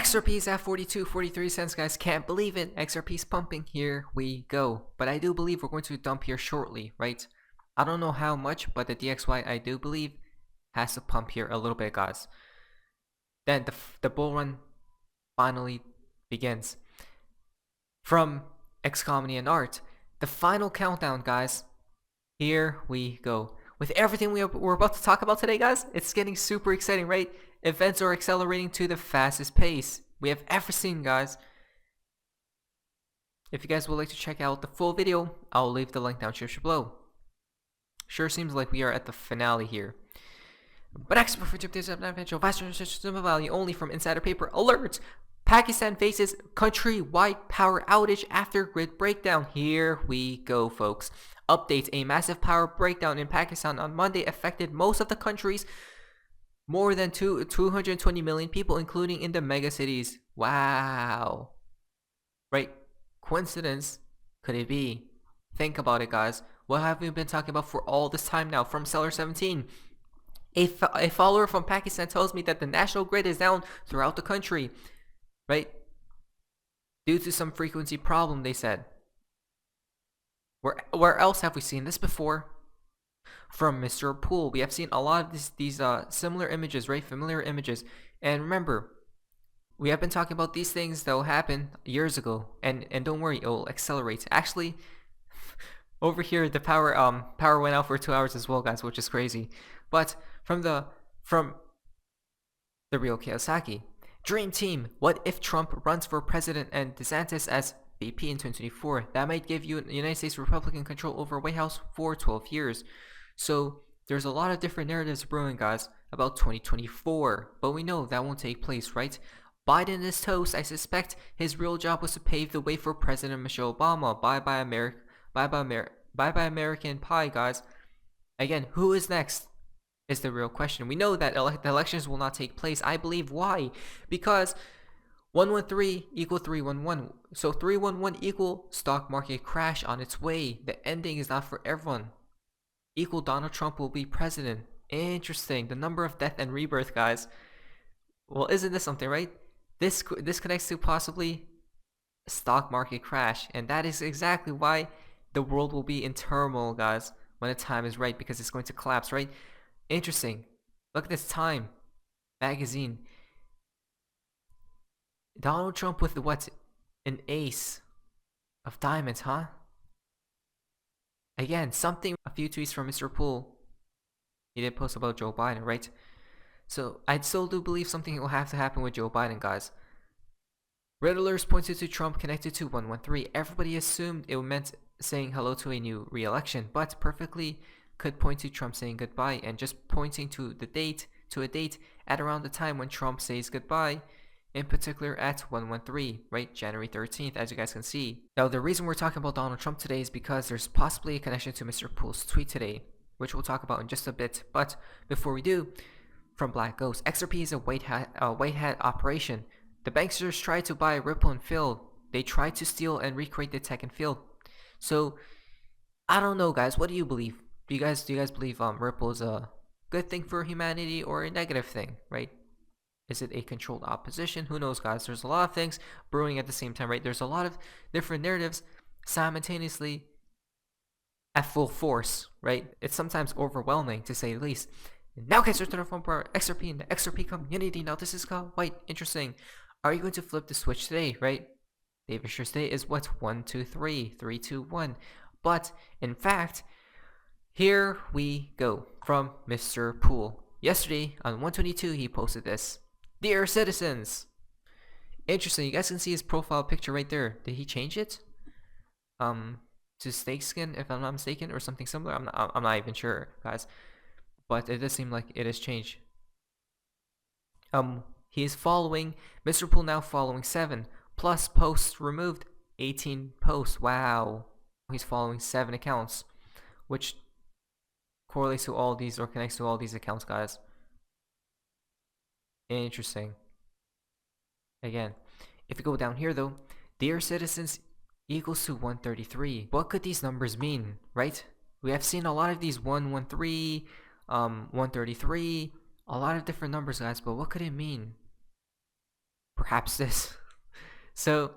XRP is at 42.43 cents, guys. Can't believe it. XRP is pumping. Here we go. But I do believe we're going to dump here shortly, right? I don't know how much, but the DXY, I do believe, has to pump here a little bit, guys. Then the bull run finally begins. From X Comedy and Art, the final countdown, guys. Here we go. With everything we're about to talk about today, guys, it's getting super exciting, right? Events are accelerating to the fastest pace we have ever seen, guys. If you guys would like to check out the full video, I'll leave the link down description below. Sure seems like we are at the finale here. But expert for tips of non-financial value only from insider paper. Alert! Pakistan faces countrywide power outage after grid breakdown. Here we go, folks. Updates: a massive power breakdown in Pakistan on Monday affected most of the country's more than 220 million people, including in the mega cities. Wow. Right? Coincidence? Could it be? Think about it, guys. What have we been talking about for all this time now? From Seller 17. A follower from Pakistan tells me that the national grid is down throughout the country. Right? Due to some frequency problem, they said. Where else have we seen this before? From Mr. Uphold, we have seen a lot of these similar images, right? Familiar images. And remember, we have been talking about these things that will happen years ago, and don't worry, it will accelerate. Actually, over here the power went out for 2 hours as well, guys, which is crazy. But from the real Kiyosaki, Dream Team: what if Trump runs for president and DeSantis as VP in 2024? That might give you United States Republican control over White House for 12 years. So there's a lot of different narratives brewing, guys, about 2024, but we know that won't take place, right? Biden is toast. I suspect his real job was to pave the way for President Michelle Obama. Bye bye America. Bye bye American Pie, guys. Again, who is next is the real question. We know that the elections will not take place. I believe why? Because 113 equal 311. So 311 equal stock market crash on its way. The ending is not for everyone. Equal Donald Trump will be president. Interesting. The number of death and rebirth, guys. Well, isn't this something, right? This connects to possibly a stock market crash, and that is exactly why the world will be in turmoil, guys, when the time is right, because it's going to collapse, right? Interesting. Look at this Time magazine. Donald Trump with what? An ace of diamonds, huh? Again, a few tweets from Mr. Uphold. He did post about Joe Biden, right? So I still do believe something will have to happen with Joe Biden, guys. Riddlers pointed to Trump connected to 113. Everybody assumed it meant saying hello to a new re-election, but perfectly could point to Trump saying goodbye, and just pointing to a date at around the time when Trump says goodbye. In particular at 113, right? January 13th, as you guys can see. Now, the reason we're talking about Donald Trump today is because there's possibly a connection to Mr. Uphold's tweet today, which we'll talk about in just a bit. But before we do, from Black Ghost, XRP is a white hat operation. The banksters tried to buy Ripple and failed. They tried to steal and recreate the tech and failed. So, I don't know, guys. What do you believe? Do you guys believe Ripple is a good thing for humanity or a negative thing, right? Is it a controlled opposition? Who knows, guys? There's a lot of things brewing at the same time, right? There's a lot of different narratives simultaneously at full force, right? It's sometimes overwhelming, to say the least. Now, guys, return to XRP and the XRP community. Now, this is quite interesting. Are you going to flip the switch today, right? David Schuster today is what? 1, 2, 3, 3, 2, 1. But, in fact, here we go from Mr. Uphold. Yesterday, on 122, he posted this. Dear citizens. Interesting. You guys can see his profile picture right there. Did he change it? To snake skin, if I'm not mistaken, or something similar. I'm not even sure, guys. But it does seem like it has changed. He is following Mr. Uphold, now following 7 plus posts removed, 18 posts. Wow. He's following 7 accounts, which correlates to all these or connects to all these accounts, guys. Interesting. Again, if you go down here though, dear citizens equals to 133. What could these numbers mean, right? We have seen a lot of these 113, 133, a lot of different numbers, guys, but what could it mean? perhaps this. So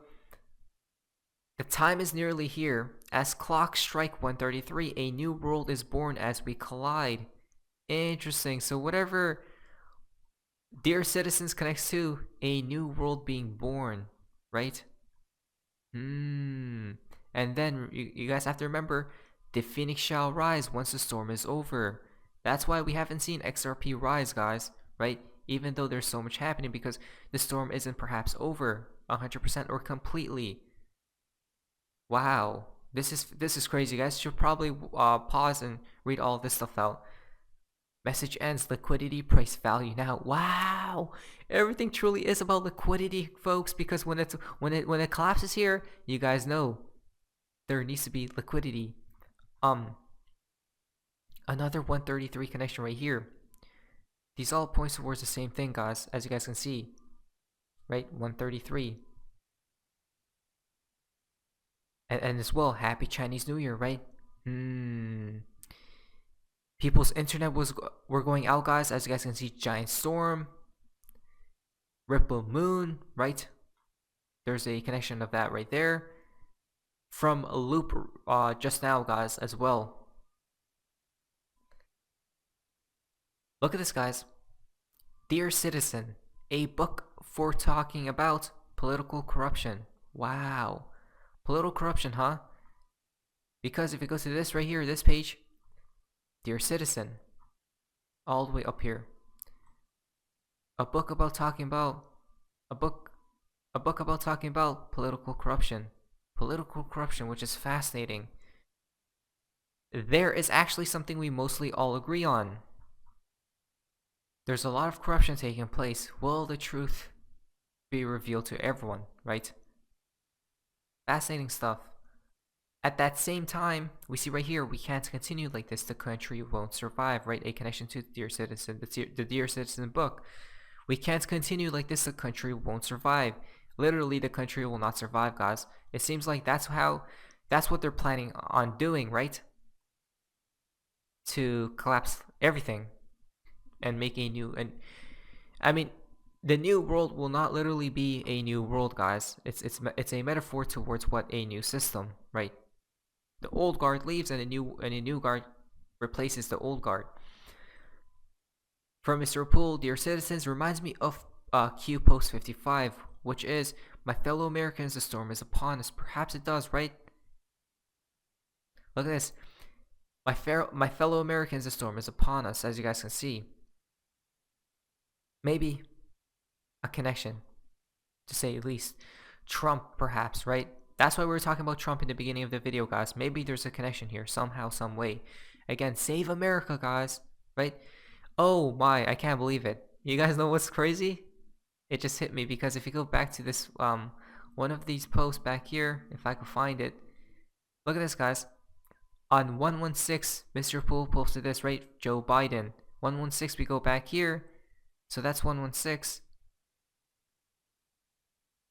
the time is nearly here. As clocks strike 1:33, a new world is born as we collide. Interesting. So whatever Dear Citizens connects to, a new world being born, right? And then you guys have to remember, the phoenix shall rise once the storm is over. That's why we haven't seen XRP rise, guys, right? Even though there's so much happening, because the storm isn't perhaps over 100% or completely. Wow, this is crazy. You guys should probably pause and read all of this stuff out. Message ends. Liquidity, price, value now. Wow, everything truly is about liquidity, folks. Because when it collapses here, you guys know there needs to be liquidity. Another 133 connection right here. These all points towards the same thing, guys. As you guys can see, right? 133. And as well, happy Chinese New Year, right? People's internet were going out, guys. As you guys can see, giant storm, ripple moon, right? There's a connection of that right there. From a loop just now, guys, as well. Look at this, guys. Dear Citizen, a book for talking about political corruption. Wow. Political corruption, huh? Because if it goes to this right here, this page, Dear Citizen, all the way up here. A book about talking about political corruption. Political corruption, which is fascinating. There is actually something we mostly all agree on. There's a lot of corruption taking place. Will the truth be revealed to everyone, right? Fascinating stuff. At that same time, we see right here, we can't continue like this. The country won't survive, right? A connection to Dear Citizen, the Dear Citizen book. We can't continue like this. The country won't survive. Literally, the country will not survive, guys. It seems like that's what they're planning on doing, right? To collapse everything and make a new, and I mean, the new world will not literally be a new world, guys. It's a metaphor towards what a new system, right? The old guard leaves and a new guard replaces the old guard. From Mr. Poole, Dear Citizens, reminds me of Q Post 55, which is, my fellow Americans, the storm is upon us. Perhaps it does, right? Look at this. My fellow Americans, the storm is upon us, as you guys can see. Maybe a connection, to say at least. Trump, perhaps, right? That's why we were talking about Trump in the beginning of the video, guys. Maybe there's a connection here, somehow, some way. Again, save America, guys, right? Oh my, I can't believe it. You guys know what's crazy? It just hit me, because if you go back to this, one of these posts back here, if I could find it. Look at this, guys. On 116, Mr. Poole posted this, right? Joe Biden. 116, we go back here. So that's 116.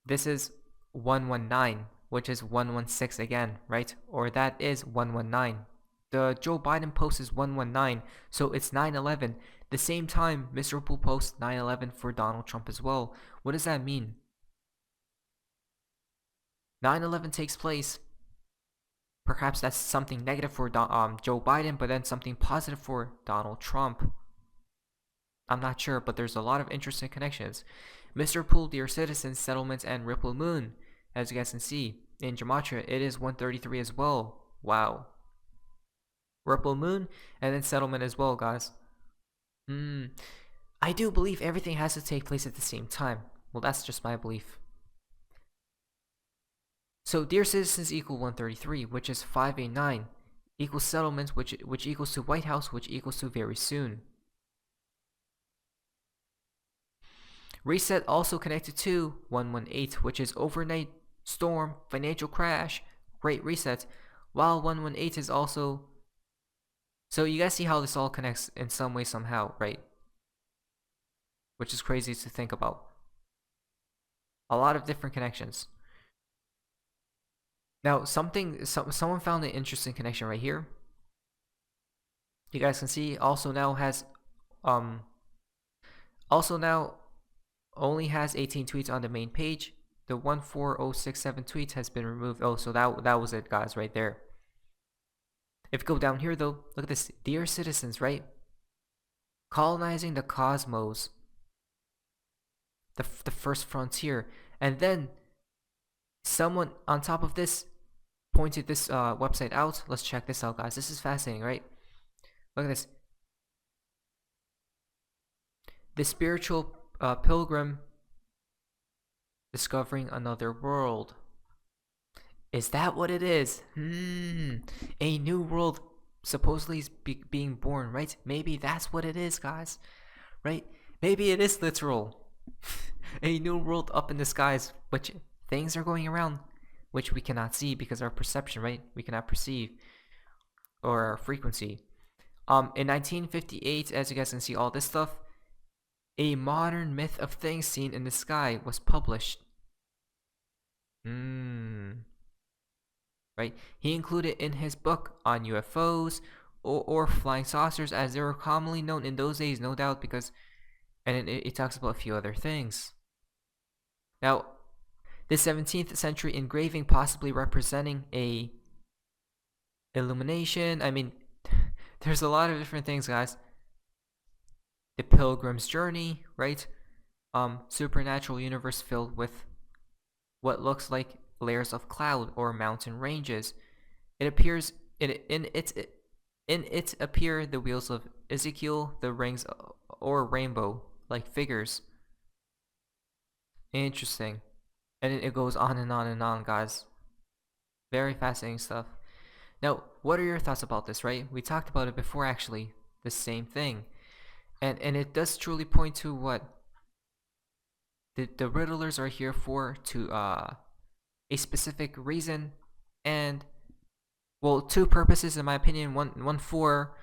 This is 119, which is 116 again, right? Or that is 119. The Joe Biden post is 119, so it's 9/11. The same time, Mr. Poole posts 9/11 for Donald Trump as well. What does that mean? 9/11 takes place. Perhaps that's something negative for Joe Biden, but then something positive for Donald Trump. I'm not sure, but there's a lot of interesting connections. Mr. Poole, Dear Citizens, Settlements, and Ripple Moon. As you guys can see, in Gematria, it is 133 as well. Wow. Ripple Moon, and then Settlement as well, guys. I do believe everything has to take place at the same time. Well, that's just my belief. So, Dear Citizens equal 133, which is 589, equals Settlements, which equals to White House, which equals to very soon. Reset also connected to 118, which is overnight storm, financial crash, great reset, while 118 is also... So you guys see how this all connects in some way, somehow, right? Which is crazy to think about. A lot of different connections. Now, someone found an interesting connection right here. You guys can see also now has only has 18 tweets on the main page. The 14067 tweets has been removed. Oh, so that was it, guys, right there. If you go down here, though, look at this. Dear citizens, right? Colonizing the cosmos. The first frontier. And then someone on top of this pointed this website out. Let's check this out, guys. This is fascinating, right? Look at this. The spiritual pilgrim discovering another world. Is that what it is? A new world supposedly is being born, right? Maybe that's what it is, guys. Right? Maybe it is literal. A new world up in the skies, which things are going around, which we cannot see because our perception, right? We cannot perceive, or our frequency. In 1958, as you guys can see, all this stuff, a modern myth of things seen in the sky was published. Right? He included in his book on UFOs or flying saucers, as they were commonly known in those days, no doubt, because, and it talks about a few other things. Now, the 17th century engraving possibly representing a illumination. I mean, there's a lot of different things, guys. The Pilgrim's Journey, right? Supernatural universe filled with what looks like layers of cloud or mountain ranges. It appears in its appear the wheels of Ezekiel, the rings or rainbow like figures. Interesting. And it goes on and on and on, guys. Very fascinating stuff. Now, what are your thoughts about this, right? We talked about it before, actually. The same thing. And it does truly point to what the Riddlers are here for, to a specific reason, and, well, two purposes in my opinion. One for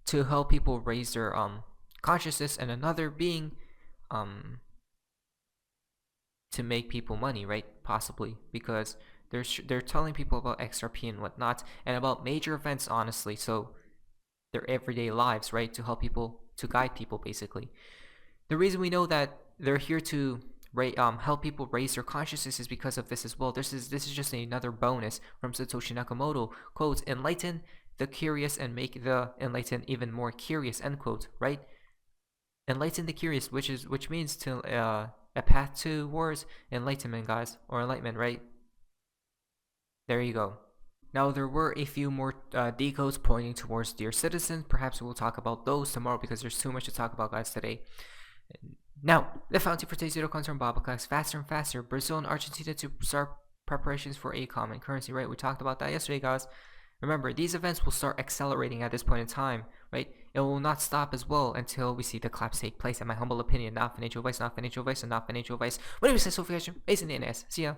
to help people raise their consciousness, and another being to make people money, right? Possibly because they're telling people about XRP and whatnot, and about major events, honestly. So their everyday lives, right? To help people, to guide people, basically. The reason we know that they're here to help people raise their consciousness is because of this as well. This is just another bonus from Satoshi Nakamoto. Quote, enlighten the curious and make the enlightened even more curious, end quote, right? Enlighten the curious, which means to a path towards enlightenment, guys, or enlightenment, right? There you go. Now, there were a few more decodes pointing towards dear citizens. Perhaps we'll talk about those tomorrow because there's too much to talk about, guys, today. Now, the fountain for today's video comes from Baba collects faster and faster. Brazil and Argentina to start preparations for a common currency, right? We talked about that yesterday, guys. Remember, these events will start accelerating at this point in time, right? It will not stop as well until we see the collapse take place, in my humble opinion. Not financial advice, not financial advice, and not financial advice. My name is Sophie Hashim, based in the NS. See ya.